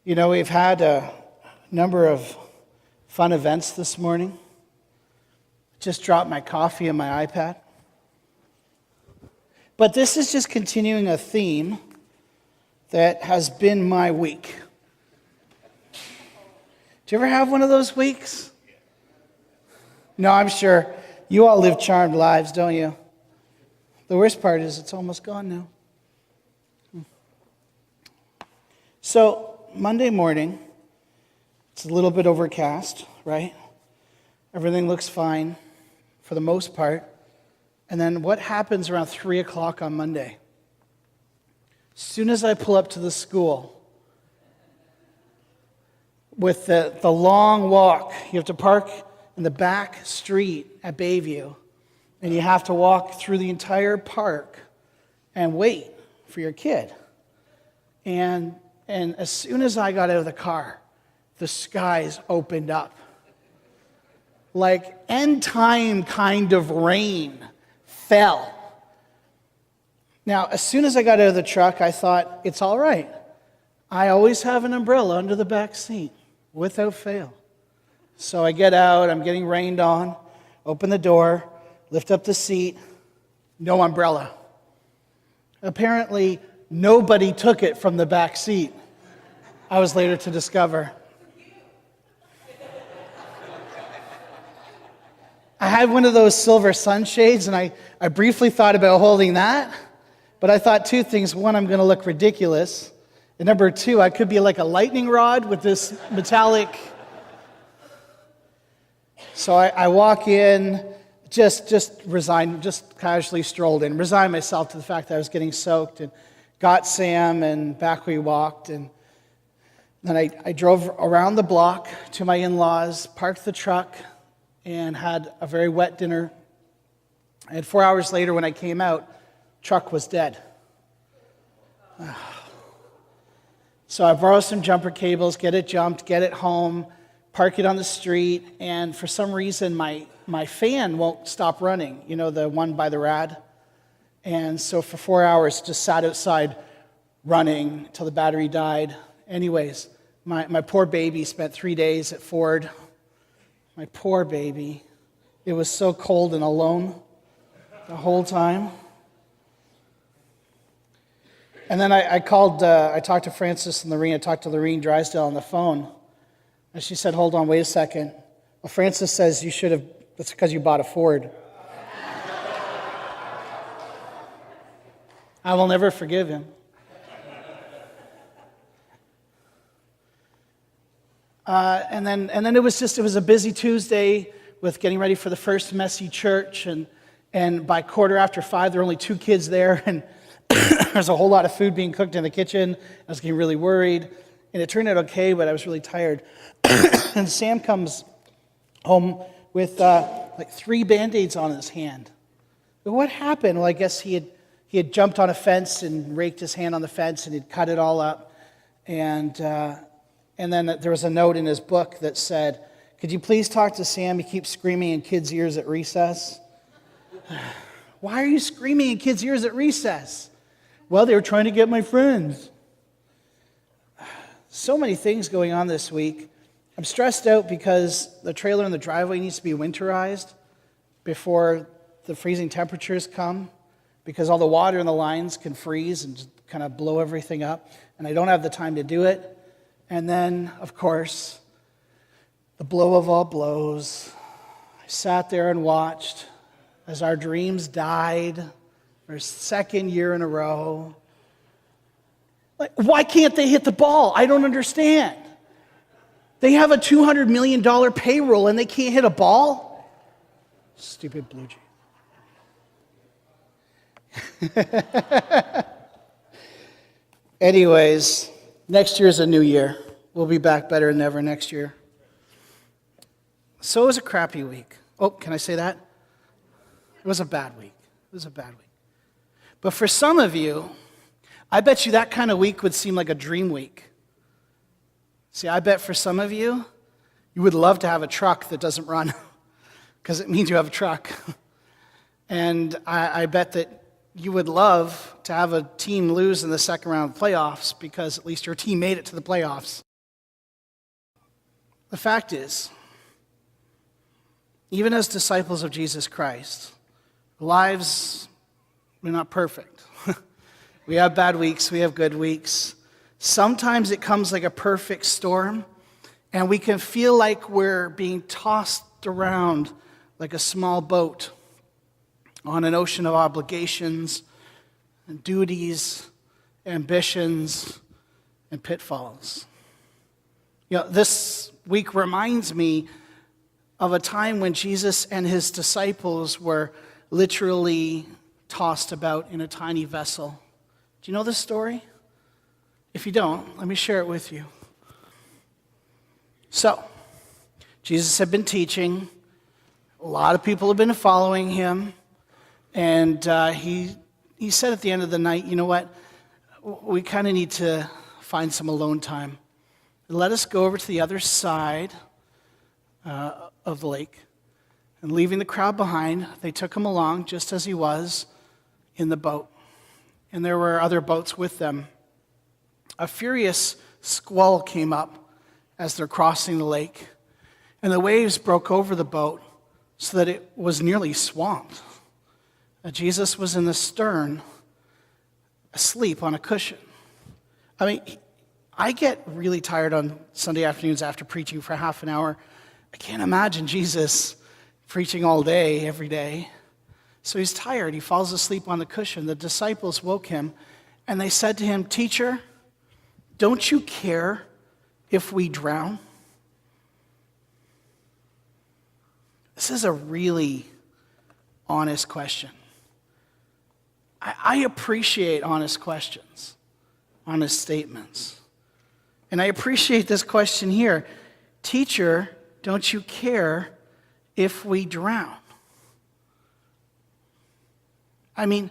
You know, we've had a number of fun events this morning. Just dropped my coffee and my iPad. But this is just continuing a theme that has been my week. Do you ever have one of those weeks? No, I'm sure you all live charmed lives, don't you? The worst part is it's almost gone now. So, Monday morning, it's a little bit overcast, right? Everything looks fine for the most part. And then what happens around 3 o'clock on Monday? As soon as I pull up to the school, with the long walk, you have to park in the back street at Bayview, and you have to walk through the entire park and wait for your kid. And as soon as I got out of the car, the skies opened up. Like end time kind of rain fell. Now, as soon as I got out of the truck, I thought, it's all right. I always have an umbrella under the back seat, without fail. So I get out, I'm getting rained on, open the door, lift up the seat, no umbrella. Apparently, nobody took it from the back seat, I was later to discover. I had one of those silver sunshades, and I briefly thought about holding that, but I thought two things. One, I'm going to look ridiculous, and number two, I could be like a lightning rod with this metallic. So I walk in, just resigned, just casually strolled in, resigned myself to the fact that I was getting soaked, and got Sam, and back we walked, and then I drove around the block to my in-laws, parked the truck, and had a very wet dinner. And 4 hours later when I came out, truck was dead. So I borrowed some jumper cables, get it jumped, get it home, park it on the street, and for some reason my fan won't stop running, you know, the one by the rad. And so for 4 hours, just sat outside running until the battery died. Anyways, my poor baby spent 3 days at Ford. My poor baby. It was so cold and alone the whole time. And then I talked to Francis and Lorene. I talked to Lorene Drysdale on the phone. And she said, hold on, wait a second. Well, Francis says that's because you bought a Ford. I will never forgive him. And then it was a busy Tuesday with getting ready for the first messy church, and by 5:15 there were only 2 kids there, and there's a whole lot of food being cooked in the kitchen. I was getting really worried, and it turned out okay, but I was really tired. And Sam comes home with like 3 Band-Aids on his hand. But what happened? Well, I guess he had jumped on a fence and raked his hand on the fence, and he'd cut it all up, and then there was a note in his book that said, could you please talk to Sam? He keeps screaming in kids' ears at recess. Why are you screaming in kids' ears at recess? Well, they were trying to get my friends. So many things going on this week. I'm stressed out because the trailer in the driveway needs to be winterized before the freezing temperatures come, because all the water in the lines can freeze and just kind of blow everything up, and I don't have the time to do it. And then, of course, the blow of all blows. I sat there and watched as our dreams died for a second year in a row. Like, why can't they hit the ball? I don't understand. They have a $200 million payroll and they can't hit a ball? Stupid Blue Jays. Anyways, next year's a new year. We'll be back better than ever next year. So it was a crappy week. Oh, can I say that? It was a bad week. It was a bad week. But for some of you, I bet you that kind of week would seem like a dream week. See, I bet for some of you, you would love to have a truck that doesn't run, because it means you have a truck. And I bet that you would love to have a team lose in the second round of playoffs, because at least your team made it to the playoffs. The fact is, even as disciples of Jesus Christ, lives, we're not perfect. We have bad weeks, we have good weeks. Sometimes it comes like a perfect storm, and we can feel like we're being tossed around like a small boat on an ocean of obligations and duties, ambitions, and pitfalls. This week reminds me of a time when Jesus and his disciples were literally tossed about in a tiny vessel. Do you know this story? If you don't, let me share it with you. So, Jesus had been teaching. A lot of people have been following him. And he said at the end of the night, you know what? We kind of need to find some alone time. Let us go over to the other side of the lake. And leaving the crowd behind, they took him along just as he was in the boat. And there were other boats with them. A furious squall came up as they're crossing the lake. And the waves broke over the boat so that it was nearly swamped. Jesus was in the stern, asleep on a cushion. I mean, I get really tired on Sunday afternoons after preaching for half an hour. I can't imagine Jesus preaching all day, every day. So he's tired. He falls asleep on the cushion. The disciples woke him, and they said to him, "Teacher, don't you care if we drown?" This is a really honest question. I appreciate honest questions, honest statements. And I appreciate this question here. Teacher, don't you care if we drown? I mean,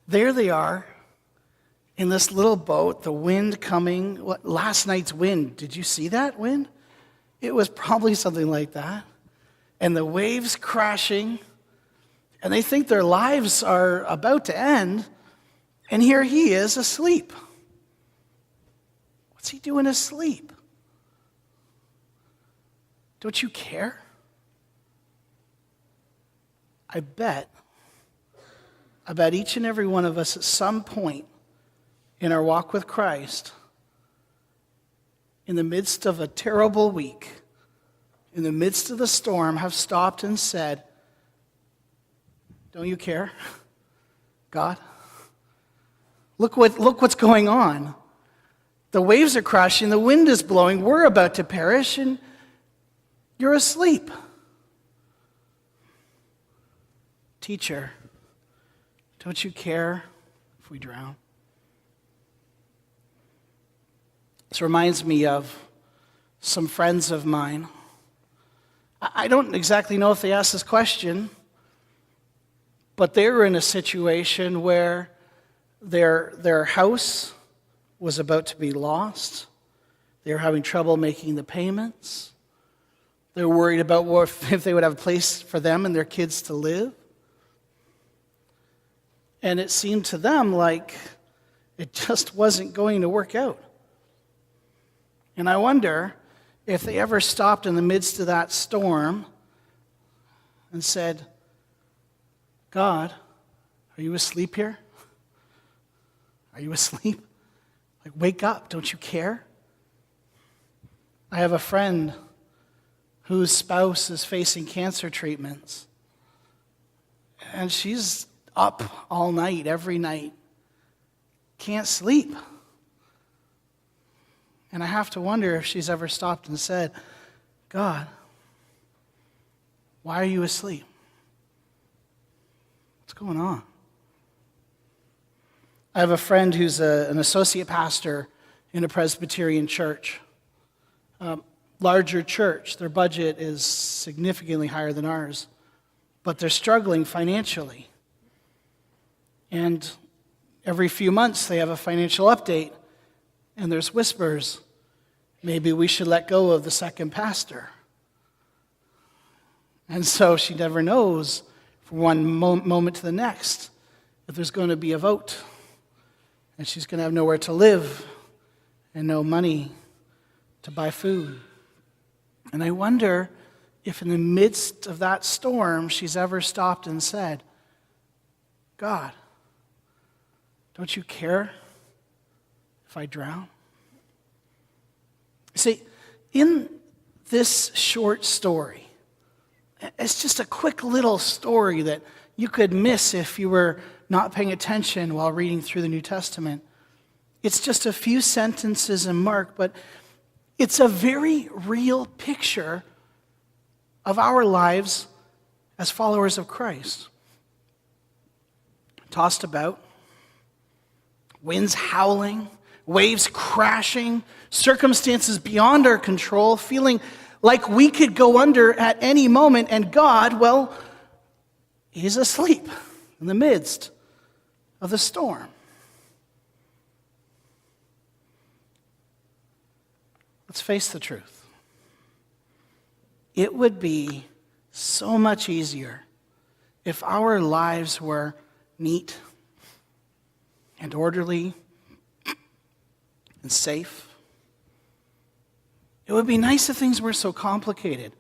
there they are in this little boat, the wind coming. Last night's wind, did you see that wind? It was probably something like that. And the waves crashing. And they think their lives are about to end. And here he is asleep. What's he doing asleep? Don't you care? I bet each and every one of us at some point in our walk with Christ, in the midst of a terrible week, in the midst of the storm, have stopped and said, "Don't you care, God? Look what's going on. The waves are crashing, the wind is blowing, we're about to perish, and you're asleep. Teacher, don't you care if we drown?" This reminds me of some friends of mine. I don't exactly know if they asked this question, but they were in a situation where their house was about to be lost. They were having trouble making the payments. They were worried about if they would have a place for them and their kids to live. And it seemed to them like it just wasn't going to work out. And I wonder if they ever stopped in the midst of that storm and said, "God, are you asleep here? Are you asleep? Like, wake up, don't you care?" I have a friend whose spouse is facing cancer treatments. And she's up all night, every night. Can't sleep. And I have to wonder if she's ever stopped and said, "God, why are you asleep? What's going on?" I have a friend who's an associate pastor in a Presbyterian church. Larger church. Their budget is significantly higher than ours, but they're struggling financially. And every few months they have a financial update, and there's whispers, maybe we should let go of the second pastor. And so she never knows from one moment to the next if there's going to be a vote, and she's going to have nowhere to live and no money to buy food. And I wonder if in the midst of that storm, she's ever stopped and said, God, don't you care if I drown? See, in this short story, it's just a quick little story that you could miss if you were not paying attention while reading through the New Testament. It's just a few sentences in Mark, but it's a very real picture of our lives as followers of Christ. Tossed about, winds howling, waves crashing, circumstances beyond our control, feeling like we could go under at any moment, and God, well, He's asleep in the midst of the storm. Let's face the truth. It would be so much easier if our lives were neat and orderly and safe. It would be nice if things were so complicated.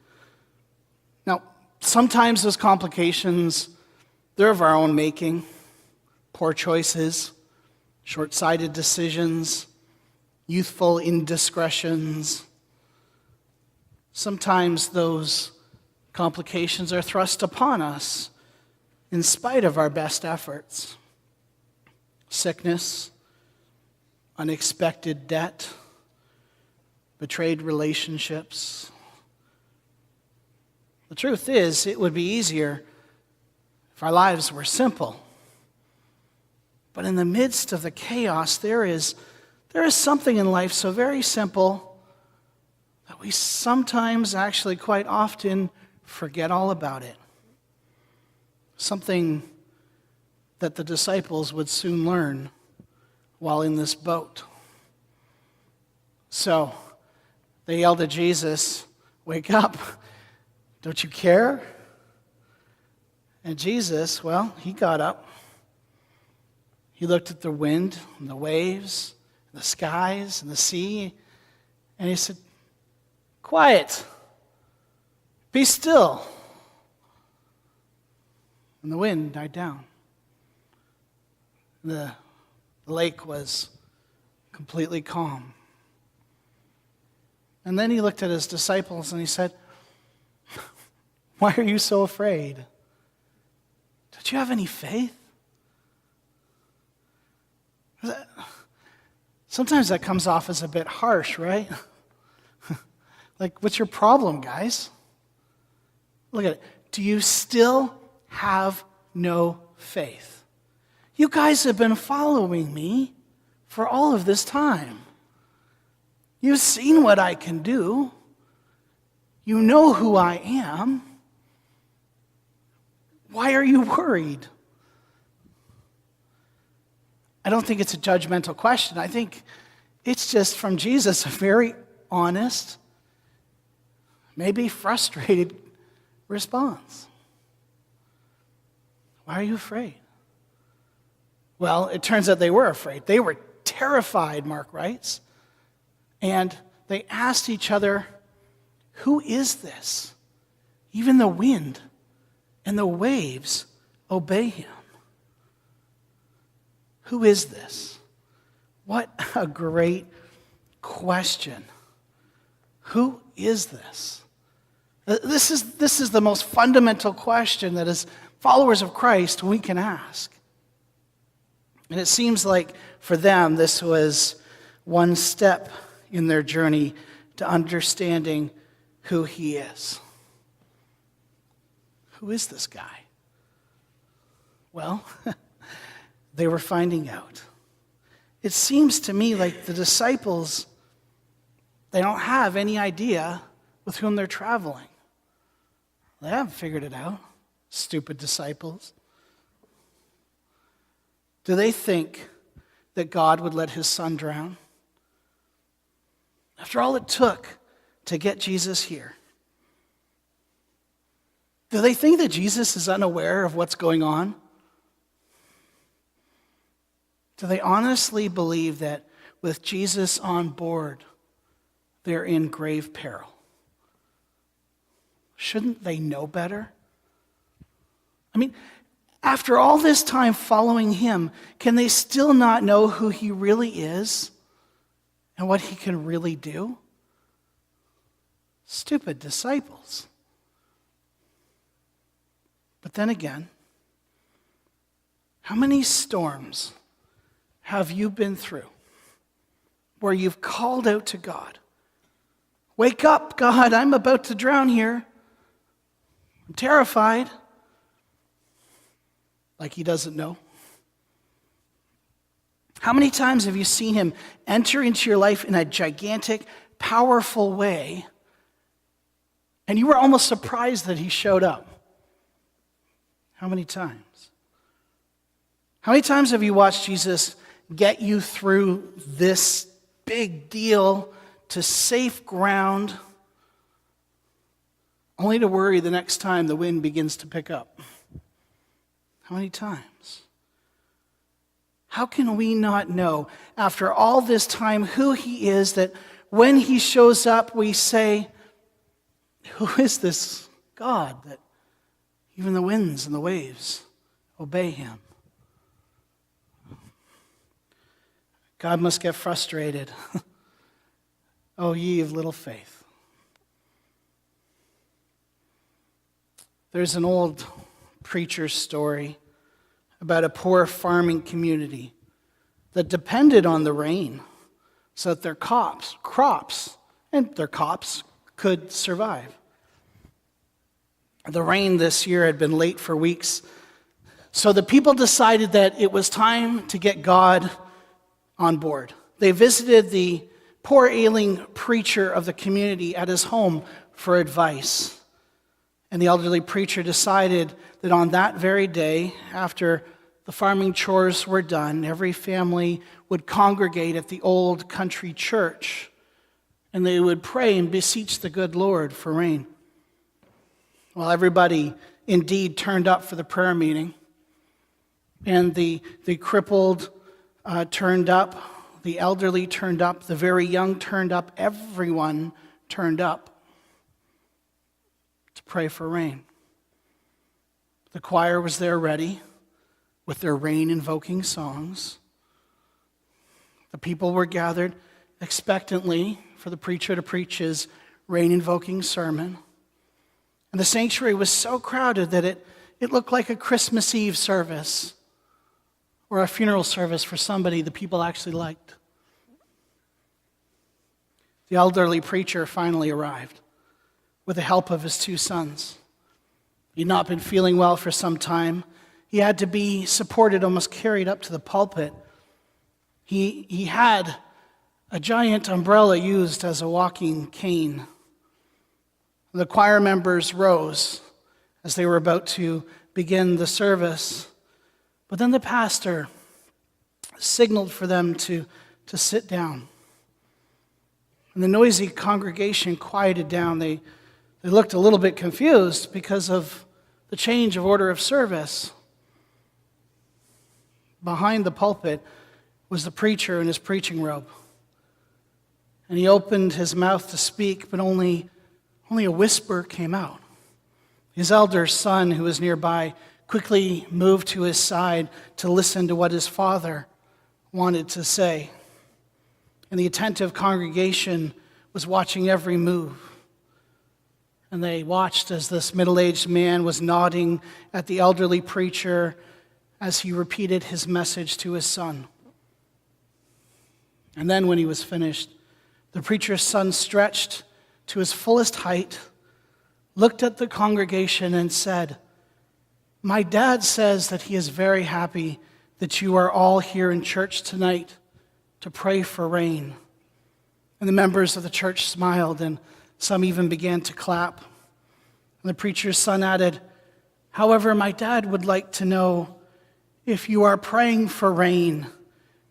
Now, sometimes those complications, they're of our own making. Poor choices, short-sighted decisions, youthful indiscretions. Sometimes those complications are thrust upon us in spite of our best efforts. Sickness, unexpected debt, betrayed relationships. The truth is, it would be easier if our lives were simple. But in the midst of the chaos, there is something in life so very simple that we sometimes, actually quite often, forget all about it. Something that the disciples would soon learn while in this boat. So they yelled at Jesus, "Wake up, don't you care?" And Jesus, well, he got up. He looked at the wind and the waves, and the skies and the sea, and he said, "Quiet, be still." And the wind died down. The lake was completely calm. And then he looked at his disciples and he said, "Why are you so afraid? Don't you have any faith?" Sometimes that comes off as a bit harsh, right? Like, what's your problem, guys? Look at it. Do you still have no faith? You guys have been following me for all of this time. You've seen what I can do. You know who I am. Why are you worried? I don't think it's a judgmental question. I think it's just from Jesus a very honest, maybe frustrated response. Why are you afraid? Well, it turns out they were afraid. They were terrified, Mark writes. And they asked each other, "Who is this? Even the wind and the waves obey him." Who is this? What a great question. Who is this? This is the most fundamental question that as followers of Christ we can ask. And it seems like for them this was one step in their journey to understanding who he is. Who is this guy? Well, they were finding out. It seems to me like the disciples, they don't have any idea with whom they're traveling. They haven't figured it out. Stupid disciples. Do they think that God would let his son drown? After all it took to get Jesus here. Do they think that Jesus is unaware of what's going on? Do they honestly believe that with Jesus on board, they're in grave peril. Shouldn't they know better? I mean, after all this time following him, can they still not know who he really is and what he can really do? Stupid disciples. But then again, how many storms have you been through where you've called out to God? Wake up, God, I'm about to drown here. I'm terrified. Like he doesn't know. How many times have you seen him enter into your life in a gigantic, powerful way, and you were almost surprised that he showed up? How many times? How many times have you watched Jesus get you through this big deal to safe ground, only to worry the next time the wind begins to pick up? How many times? How can we not know, after all this time, who he is, that when he shows up, we say, who is this God that even the winds and the waves obey him? God must get frustrated. Oh, ye of little faith. There's an old preacher's story about a poor farming community that depended on the rain so that their crops could survive. The rain this year had been late for weeks, so the people decided that it was time to get God on board. They visited the poor ailing preacher of the community at his home for advice. And the elderly preacher decided that on that very day, after the farming chores were done, every family would congregate at the old country church, and they would pray and beseech the good Lord for rain. Well, everybody indeed turned up for the prayer meeting, and the crippled turned up, the elderly turned up, the very young turned up, everyone turned up to pray for rain. The choir was there ready with their rain-invoking songs. The people were gathered expectantly for the preacher to preach his rain-invoking sermon. And the sanctuary was so crowded that it looked like a Christmas Eve service or a funeral service for somebody the people actually liked. The elderly preacher finally arrived with the help of his two sons. He'd not been feeling well for some time. He had to be supported, almost carried up to the pulpit. He had a giant umbrella used as a walking cane. The choir members rose as they were about to begin the service. But then the pastor signaled for them to sit down. And the noisy congregation quieted down. They looked a little bit confused because of the change of order of service. Behind the pulpit was the preacher in his preaching robe. And he opened his mouth to speak, but only a whisper came out. His elder son, who was nearby, quickly moved to his side to listen to what his father wanted to say. And the attentive congregation was watching every move. And they watched as this middle-aged man was nodding at the elderly preacher as he repeated his message to his son. And then when he was finished, the preacher's son stretched to his fullest height, looked at the congregation and said, "My dad says that he is very happy that you are all here in church tonight to pray for rain." And the members of the church smiled, and some even began to clap. And the preacher's son added, "However, my dad would like to know, if you are praying for rain,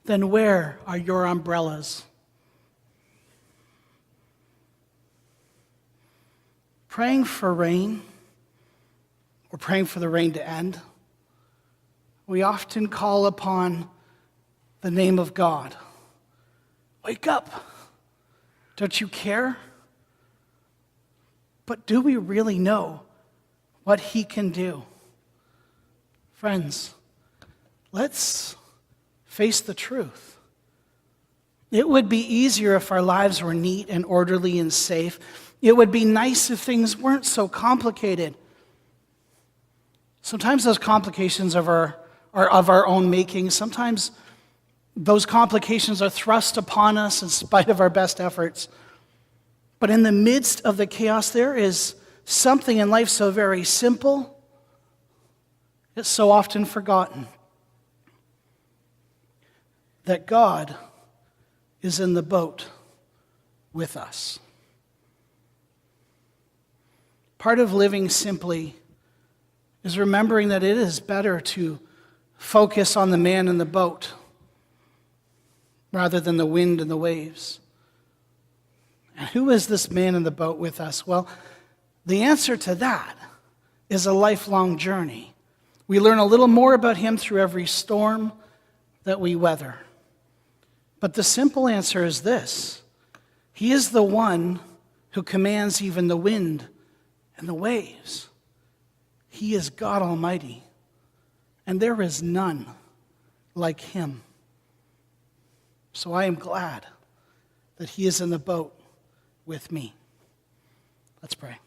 then where are your umbrellas?" Praying for rain, or praying for the rain to end, we often call upon the name of God. Wake up. Don't you care? But do we really know what he can do? Friends, let's face the truth. It would be easier if our lives were neat and orderly and safe. It would be nice if things weren't so complicated. Sometimes those complications are of our own making. Sometimes those complications are thrust upon us in spite of our best efforts. But in the midst of the chaos, there is something in life so very simple, it's so often forgotten. That God is in the boat with us. Part of living simply is remembering that it is better to focus on the man in the boat rather than the wind and the waves. And who is this man in the boat with us? Well, the answer to that is a lifelong journey. We learn a little more about him through every storm that we weather. But the simple answer is this: he is the one who commands even the wind and the waves. He is God Almighty, and there is none like him. So I am glad that he is in the boat with me. Let's pray.